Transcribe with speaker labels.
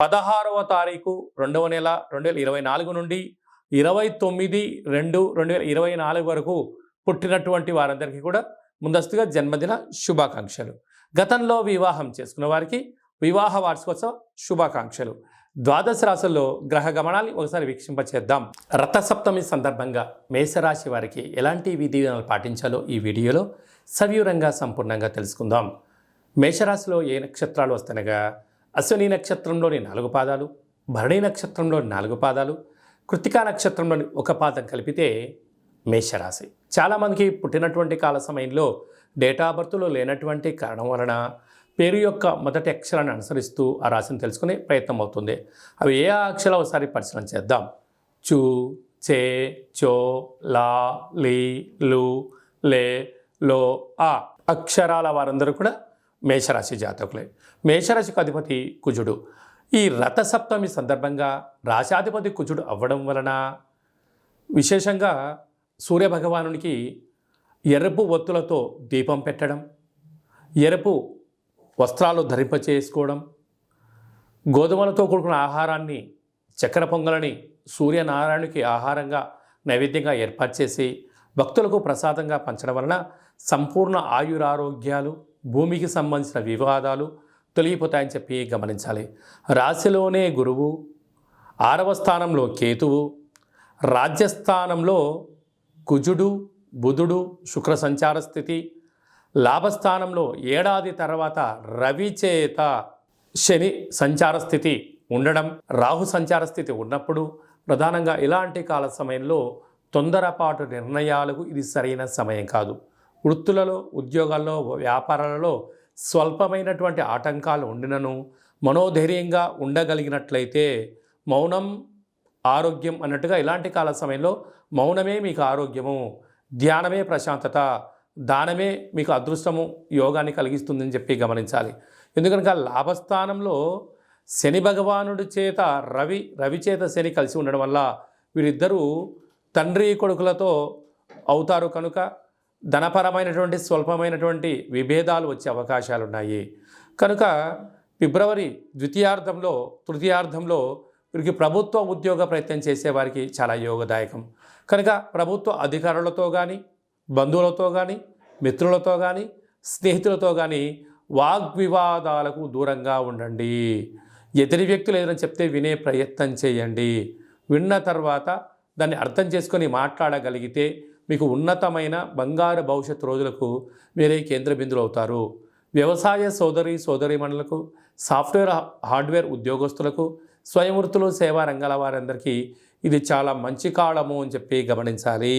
Speaker 1: 16వ తారీఖు 2వ నెల 2024 నుండి 29/2/2024 వరకు పుట్టినటువంటి వారందరికీ కూడా ముందస్తుగా జన్మదిన శుభాకాంక్షలు. గతంలో వివాహం చేసుకున్న వారికి వివాహ వార్షికోత్సవ శుభాకాంక్షలు. ద్వాదశ రాశుల్లో గ్రహ గమనాన్ని ఒకసారి వీక్షింపచేద్దాం. రథసప్తమి సందర్భంగా మేషరాశి వారికి ఎలాంటి విధి విధానాలు పాటించాలో ఈ వీడియోలో సవివరంగా సంపూర్ణంగా తెలుసుకుందాం. మేషరాశిలో ఏ నక్షత్రాలు వస్తనగా అశ్విని నక్షత్రంలోని 4 పాదాలు, భరణి నక్షత్రంలోని 4 పాదాలు, కృత్తికా నక్షత్రంలోని 1 పాదం కలిపితే మేషరాశి. చాలామందికి పుట్టినటువంటి కాల సమయంలో డేటా ఆఫ్ బర్త్లో లేనటువంటి కారణం వలన పేరు యొక్క మొదటి అక్షరాన్ని అనుసరిస్తూ ఆ రాశిని తెలుసుకునే ప్రయత్నం అవుతుంది. అవి ఏ అక్షరాలు ఒకసారి పరిశీలన చేద్దాం. చు, చే, చో, లా, లీ, లు, లే, లో, ఆ అక్షరాల వారందరూ కూడా మేషరాశి జాతకులే. మేషరాశికి అధిపతి కుజుడు. ఈ రథసప్తమి సందర్భంగా రాశాధిపతి కుజుడు అవ్వడం వలన విశేషంగా సూర్యభగవానునికి ఎరుపు ఒత్తులతో దీపం పెట్టడం, ఎరుపు వస్త్రాలు ధరింపచేసుకోవడం, గోధుమలతో కూడుకున్న ఆహారాన్ని చక్కెర పొంగలని సూర్యనారాయణునికి ఆహారంగా నైవేద్యంగా ఏర్పాటు చేసి భక్తులకు ప్రసాదంగా పంచడం వలన సంపూర్ణ ఆయురారోగ్యాలు, భూమికి సంబంధించిన వివాదాలు తొలగిపోతాయని చెప్పి గమనించాలి. రాశిలోనే గురువు, 6వ స్థానంలో కేతువు, రాజ్యస్థానంలో కుజుడు, బుధుడు, శుక్ర సంచార స్థితి, లాభస్థానంలో ఏడాది తర్వాత రవి చేత శని సంచార స్థితి ఉండడం, రాహు సంచార స్థితి ఉన్నప్పుడు ప్రధానంగా ఇలాంటి కాల సమయంలో తొందరపాటు నిర్ణయాలకు ఇది సరైన సమయం కాదు. వృత్తులలో, ఉద్యోగాల్లో, వ్యాపారాలలో స్వల్పమైనటువంటి ఆటంకాలు ఉండినను మనోధైర్యంగా ఉండగలిగినట్లయితే మౌనం ఆరోగ్యం అన్నట్టుగా ఇలాంటి కాల సమయంలో మౌనమే మీకు ఆరోగ్యము, ధ్యానమే ప్రశాంతత, దానమే మీకు అదృష్టము, యోగాన్ని కలిగిస్తుందని చెప్పి గమనించాలి. ఎందుకనగా లాభస్థానంలో శని భగవానుడి చేత రవి చేత శని కలిసి ఉండడం వల్ల వీరిద్దరూ తండ్రి కొడుకులతో అవుతారు కనుక ధనపరమైనటువంటి స్వల్పమైనటువంటి విభేదాలు వచ్చే అవకాశాలు ఉన్నాయి. కనుక ఫిబ్రవరి ద్వితీయార్థంలో తృతీయార్థంలో వీరికి ప్రభుత్వ ఉద్యోగ ప్రయత్నం చేసేవారికి చాలా యోగదాయకం. కనుక ప్రభుత్వ అధికారులతో కానీ, బంధువులతో కానీ, మిత్రులతో కానీ, స్నేహితులతో కానీ వాగ్వివాదాలకు దూరంగా ఉండండి. ఎదుటి వ్యక్తులు ఏదైనా చెప్తే వినే ప్రయత్నం చేయండి. విన్న తర్వాత దాన్ని అర్థం చేసుకొని మాట్లాడగలిగితే మీకు ఉన్నతమైన బంగారు భవిష్యత్ రోజులకు మీరే కేంద్ర బిందులు అవుతారు. వ్యవసాయ సోదరీమణులకు, సాఫ్ట్వేర్ హార్డ్వేర్ ఉద్యోగస్తులకు, స్వయం వృత్తులు సేవా రంగాల వారందరికీ ఇది చాలా మంచి కాలము అని చెప్పి గమనించాలి.